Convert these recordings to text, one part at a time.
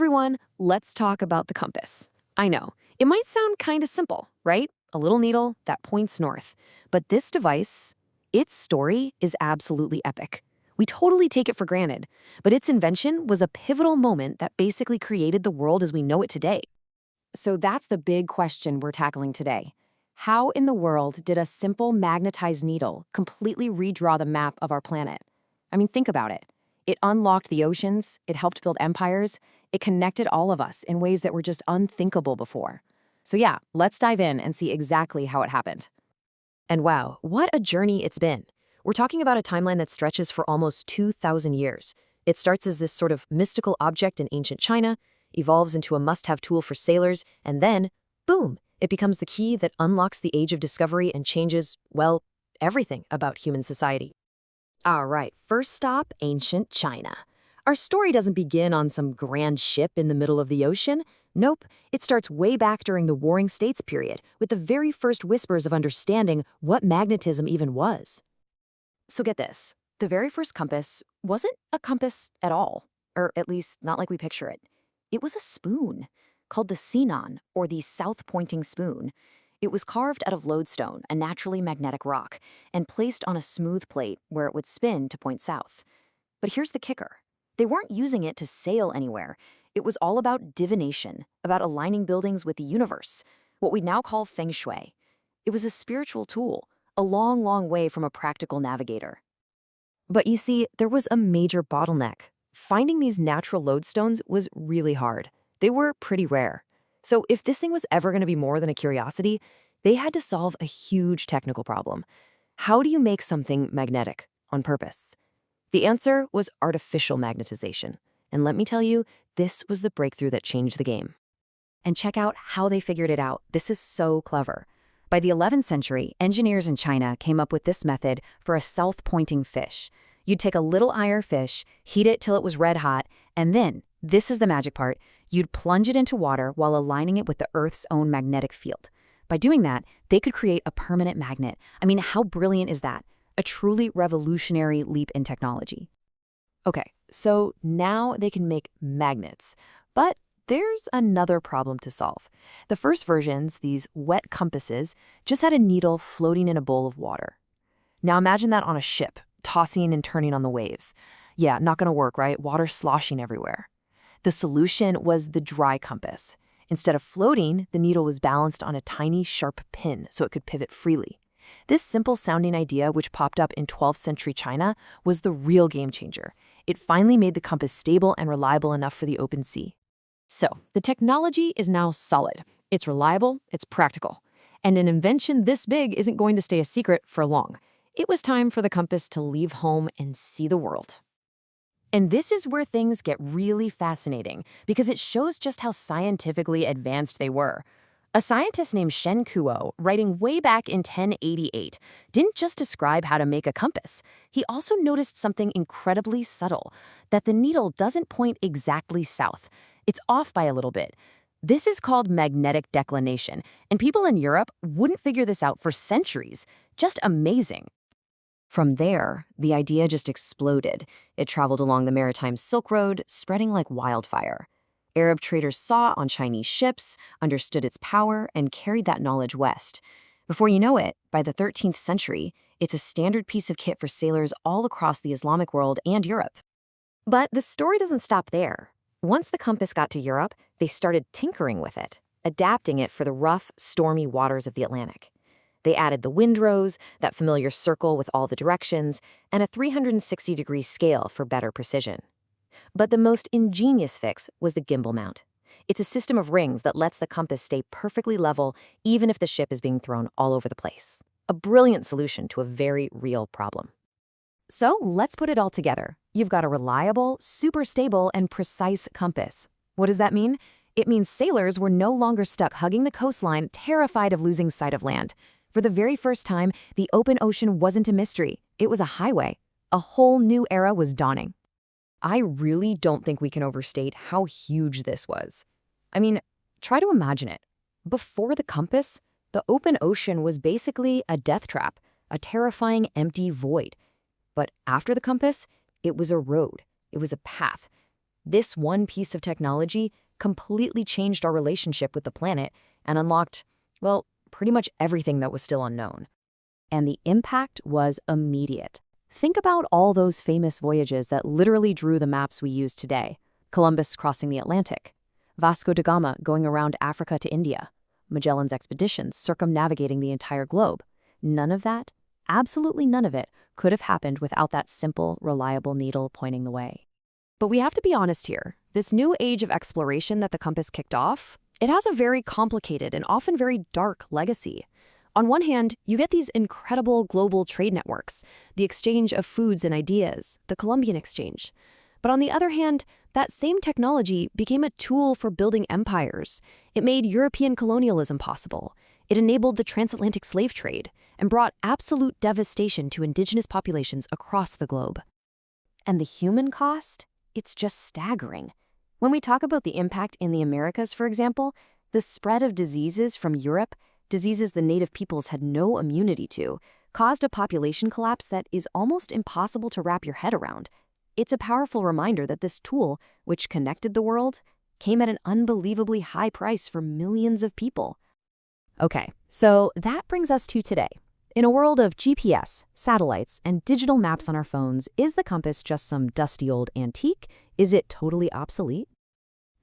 everyone, let's talk about the compass. I know, it might sound kind of simple, right? A little needle that points north. But this device, its story is absolutely epic. We totally take it for granted, but its invention was a pivotal moment that basically created the world as we know it today. So that's the big question we're tackling today. How in the world did a simple magnetized needle completely redraw the map of our planet? I mean, think about it. It unlocked the oceans, it helped build empires, it connected all of us in ways that were just unthinkable before. So yeah, let's dive in and see exactly how it happened. And wow, what a journey it's been. We're talking about a timeline that stretches for almost 2,000 years. It starts as this sort of mystical object in ancient China, evolves into a must-have tool for sailors, and then, boom, it becomes the key that unlocks the age of discovery and changes, well, everything about human society. All right, first stop, ancient China. Our story doesn't begin on some grand ship in the middle of the ocean. Nope, it starts way back during the Warring States period, with the very first whispers of understanding what magnetism even was. So get this, the very first compass wasn't a compass at all, or at least not like we picture it. It was a spoon, called the Sinan, or the south-pointing spoon. It was carved out of lodestone, a naturally magnetic rock, and placed on a smooth plate where it would spin to point south. But here's the kicker. They weren't using it to sail anywhere. It was all about divination, about aligning buildings with the universe, what we now call Feng Shui. It was a spiritual tool, a long, long way from a practical navigator. But you see, there was a major bottleneck. Finding these natural lodestones was really hard. They were pretty rare. So if this thing was ever going to be more than a curiosity, they had to solve a huge technical problem. How do you make something magnetic on purpose? The answer was artificial magnetization. And let me tell you, this was the breakthrough that changed the game. And check out how they figured it out. This is so clever. By the 11th century, engineers in China came up with this method for a south-pointing fish. You'd take a little iron fish, heat it till it was red hot, and then, this is the magic part, you'd plunge it into water while aligning it with the Earth's own magnetic field. By doing that, they could create a permanent magnet. I mean, how brilliant is that? A truly revolutionary leap in technology. Okay, so now they can make magnets, but there's another problem to solve. The first versions, these wet compasses, just had a needle floating in a bowl of water. Now imagine that on a ship, tossing and turning on the waves. Yeah, not gonna work, right? Water sloshing everywhere. The solution was the dry compass. Instead of floating, the needle was balanced on a tiny, sharp pin so it could pivot freely. This simple-sounding idea, which popped up in 12th century China, was the real game changer. It finally made the compass stable and reliable enough for the open sea. So, the technology is now solid. It's reliable, it's practical. And an invention this big isn't going to stay a secret for long. It was time for the compass to leave home and see the world. And this is where things get really fascinating, because it shows just how scientifically advanced they were. A scientist named Shen Kuo, writing way back in 1088, didn't just describe how to make a compass. He also noticed something incredibly subtle, that the needle doesn't point exactly south. It's off by a little bit. This is called magnetic declination, and people in Europe wouldn't figure this out for centuries. Just amazing. From there, the idea just exploded. It traveled along the maritime Silk Road, spreading like wildfire. Arab traders saw it on Chinese ships, understood its power, and carried that knowledge west. Before you know it, by the 13th century, it's a standard piece of kit for sailors all across the Islamic world and Europe. But the story doesn't stop there. Once the compass got to Europe, they started tinkering with it, adapting it for the rough, stormy waters of the Atlantic. They added the windrows, that familiar circle with all the directions, and a 360-degree scale for better precision. But the most ingenious fix was the gimbal mount. It's a system of rings that lets the compass stay perfectly level even if the ship is being thrown all over the place. A brilliant solution to a very real problem. So let's put it all together. You've got a reliable, super stable, and precise compass. What does that mean? It means sailors were no longer stuck hugging the coastline, terrified of losing sight of land. For the very first time, the open ocean wasn't a mystery. It was a highway. A whole new era was dawning. I really don't think we can overstate how huge this was. I mean, try to imagine it. Before the compass, the open ocean was basically a death trap, a terrifying empty void. But after the compass, it was a road. It was a path. This one piece of technology completely changed our relationship with the planet and unlocked, well, pretty much everything that was still unknown. And the impact was immediate. Think about all those famous voyages that literally drew the maps we use today. Columbus crossing the Atlantic, Vasco da Gama going around Africa to India, Magellan's expeditions circumnavigating the entire globe. None of that, absolutely none of it, could have happened without that simple, reliable needle pointing the way. But we have to be honest here. This new age of exploration that the compass kicked off, it has a very complicated and often very dark legacy. On one hand, you get these incredible global trade networks, the exchange of foods and ideas, the Columbian Exchange. But on the other hand, that same technology became a tool for building empires. It made European colonialism possible. It enabled the transatlantic slave trade and brought absolute devastation to indigenous populations across the globe. And the human cost? It's just staggering. When we talk about the impact in the Americas, for example, the spread of diseases from Europe, diseases the native peoples had no immunity to, caused a population collapse that is almost impossible to wrap your head around. It's a powerful reminder that this tool, which connected the world, came at an unbelievably high price for millions of people. Okay, so that brings us to today. In a world of GPS, satellites, and digital maps on our phones, is the compass just some dusty old antique? Is it totally obsolete?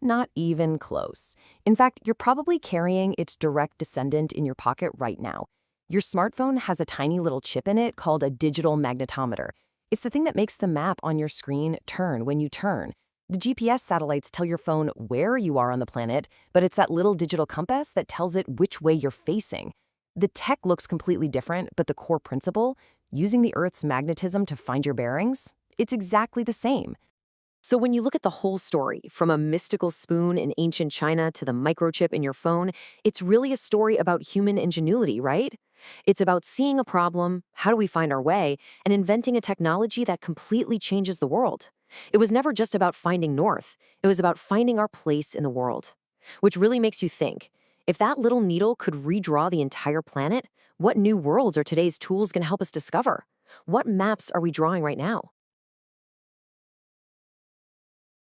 Not even close. In fact, you're probably carrying its direct descendant in your pocket right now. Your smartphone has a tiny little chip in it called a digital magnetometer. It's the thing that makes the map on your screen turn when you turn. The GPS satellites tell your phone where you are on the planet, but it's that little digital compass that tells it which way you're facing. The tech looks completely different, but the core principle, using the Earth's magnetism to find your bearings, it's exactly the same. So when you look at the whole story, from a mystical spoon in ancient China to the microchip in your phone, it's really a story about human ingenuity, right? It's about seeing a problem, how do we find our way, and inventing a technology that completely changes the world. It was never just about finding north. It was about finding our place in the world. Which really makes you think, if that little needle could redraw the entire planet, what new worlds are today's tools going to help us discover? What maps are we drawing right now?